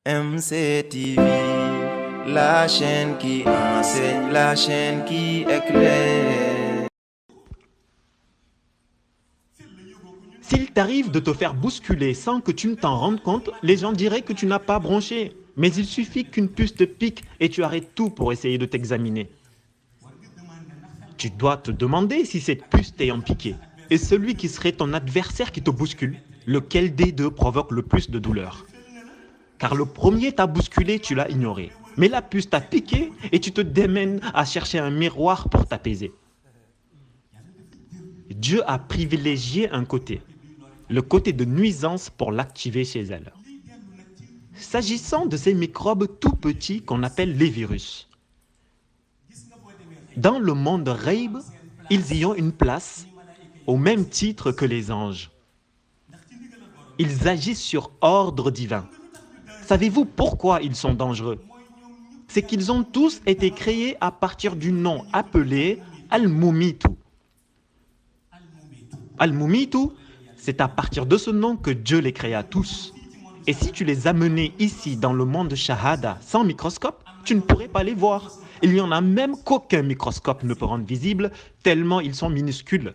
MCTV, la chaîne qui enseigne, la chaîne qui éclaire. S'il t'arrive de te faire bousculer sans que tu ne t'en rendes compte, les gens diraient que tu n'as pas bronché. Mais il suffit qu'une puce te pique et tu arrêtes tout pour essayer de t'examiner. Tu dois te demander si cette puce t'ayant piqué est celui qui serait ton adversaire qui te bouscule, lequel des deux provoque le plus de douleur. Car le premier t'a bousculé, tu l'as ignoré. Mais la puce t'a piqué et tu te démènes à chercher un miroir pour t'apaiser. Dieu a privilégié un côté, le côté de nuisance pour l'activer chez elle. S'agissant de ces microbes tout petits qu'on appelle les virus, dans le monde Ghaib, ils y ont une place au même titre que les anges. Ils agissent sur ordre divin. Savez-vous pourquoi ils sont dangereux? C'est qu'ils ont tous été créés à partir du nom appelé Al-Mumitu. Al-Mumitu, c'est à partir de ce nom que Dieu les créa tous. Et si tu les amenais ici dans le monde Shahada sans microscope, tu ne pourrais pas les voir. Il y en a même qu'aucun microscope ne peut rendre visible, tellement ils sont minuscules.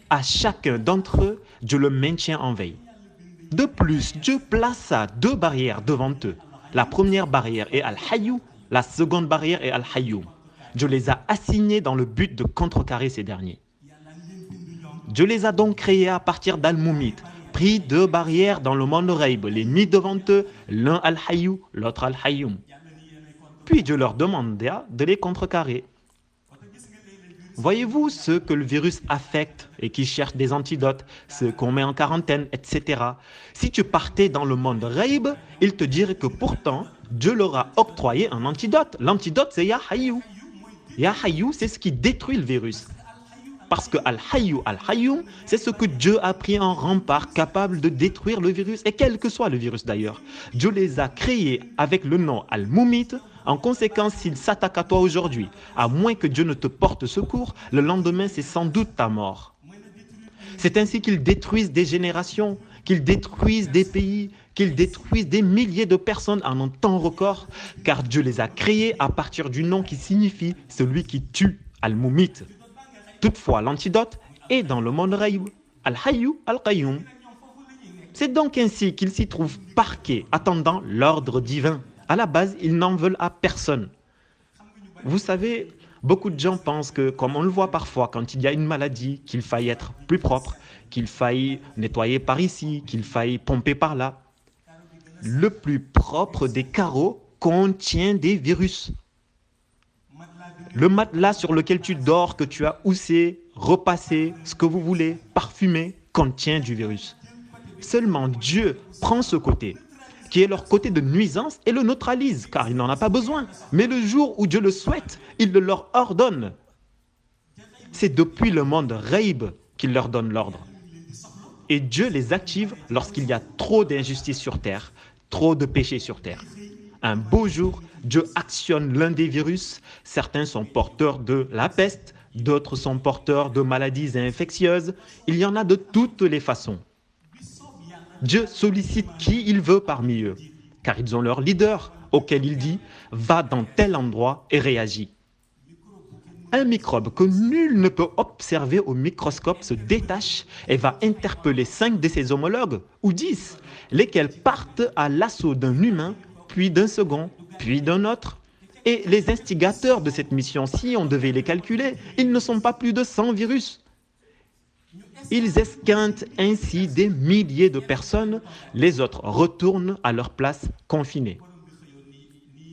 À chacun d'entre eux, Dieu le maintient en veille. De plus, Dieu plaça deux barrières devant eux. La première barrière est Al-Hayyu, la seconde barrière est Al-Hayyum. Dieu les a assignés dans le but de contrecarrer ces derniers. Dieu les a donc créés à partir d'Al-Mumit, pris deux barrières dans le monde Ghaib, les mis devant eux, l'un Al-Hayyu, l'autre Al-Hayyum. Puis Dieu leur demanda de les contrecarrer. Voyez-vous ceux que le virus affecte et qui cherchent des antidotes, ceux qu'on met en quarantaine, etc. Si tu partais dans le monde Ghaib, ils te diraient que pourtant, Dieu leur a octroyé un antidote. L'antidote, c'est Ya Hayyu. Ya Hayyu, c'est ce qui détruit le virus. Parce que Al-Hayyu, Al-Hayyum, c'est ce que Dieu a pris en rempart capable de détruire le virus, et quel que soit le virus d'ailleurs. Dieu les a créés avec le nom Al-Mumit. En conséquence, s'il s'attaque à toi aujourd'hui, à moins que Dieu ne te porte secours, le lendemain, c'est sans doute ta mort. C'est ainsi qu'ils détruisent des générations, qu'ils détruisent des pays, qu'ils détruisent des milliers de personnes en un temps record, car Dieu les a créés à partir du nom qui signifie celui qui tue, Al-Mumit. Toutefois, l'antidote est dans le monde Ghaib, Al-Hayyu, Al-Qayyum. C'est donc ainsi qu'ils s'y trouvent parqués, attendant l'ordre divin. À la base, ils n'en veulent à personne. Vous savez, beaucoup de gens pensent que, comme on le voit parfois quand il y a une maladie, qu'il faille être plus propre, qu'il faille nettoyer par ici, qu'il faille pomper par là. Le plus propre des carreaux contient des virus. Le matelas sur lequel tu dors, que tu as houssé, repassé, ce que vous voulez, parfumé, contient du virus. Seulement Dieu prend ce côté, qui est leur côté de nuisance, et le neutralise, car il n'en a pas besoin. Mais le jour où Dieu le souhaite, il le leur ordonne. C'est depuis le monde Ghaib qu'il leur donne l'ordre. Et Dieu les active lorsqu'il y a trop d'injustice sur terre, trop de péchés sur terre. Un beau jour, Dieu actionne l'un des virus. Certains sont porteurs de la peste, d'autres sont porteurs de maladies infectieuses. Il y en a de toutes les façons. Dieu sollicite qui il veut parmi eux, car ils ont leur leader, auquel il dit « va dans tel endroit et réagis ». Un microbe que nul ne peut observer au microscope se détache et va interpeller 5 de ses homologues, ou 10, lesquels partent à l'assaut d'un humain, puis d'un second, puis d'un autre. Et les instigateurs de cette mission, si on devait les calculer, ils ne sont pas plus de 100 virus. Ils esquintent ainsi des milliers de personnes, les autres retournent à leur place confinée.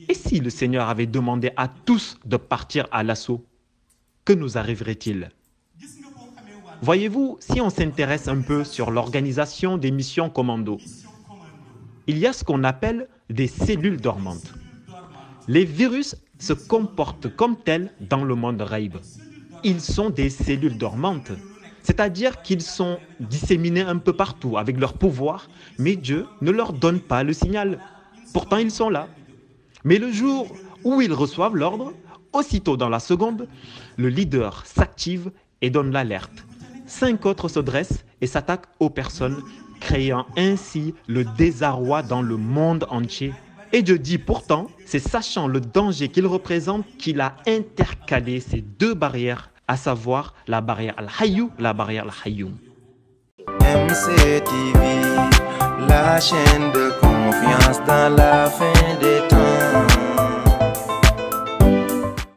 Et si le Seigneur avait demandé à tous de partir à l'assaut, que nous arriverait-il? Voyez-vous, si on s'intéresse un peu sur l'organisation des missions commando, il y a ce qu'on appelle des cellules dormantes. Les virus se comportent comme tels dans le monde Ghaib. Ils sont des cellules dormantes, c'est-à-dire qu'ils sont disséminés un peu partout avec leur pouvoir, mais Dieu ne leur donne pas le signal. Pourtant, ils sont là. Mais le jour où ils reçoivent l'ordre, aussitôt dans la seconde, le leader s'active et donne l'alerte. 5 autres se dressent et s'attaquent aux personnes créant ainsi le désarroi dans le monde entier. Et Dieu dit pourtant, c'est sachant le danger qu'il représente qu'il a intercalé ces deux barrières, à savoir la barrière Al-Hayyu, la barrière Al-Hayyum. MCTV, la chaîne de confiance dans la fin des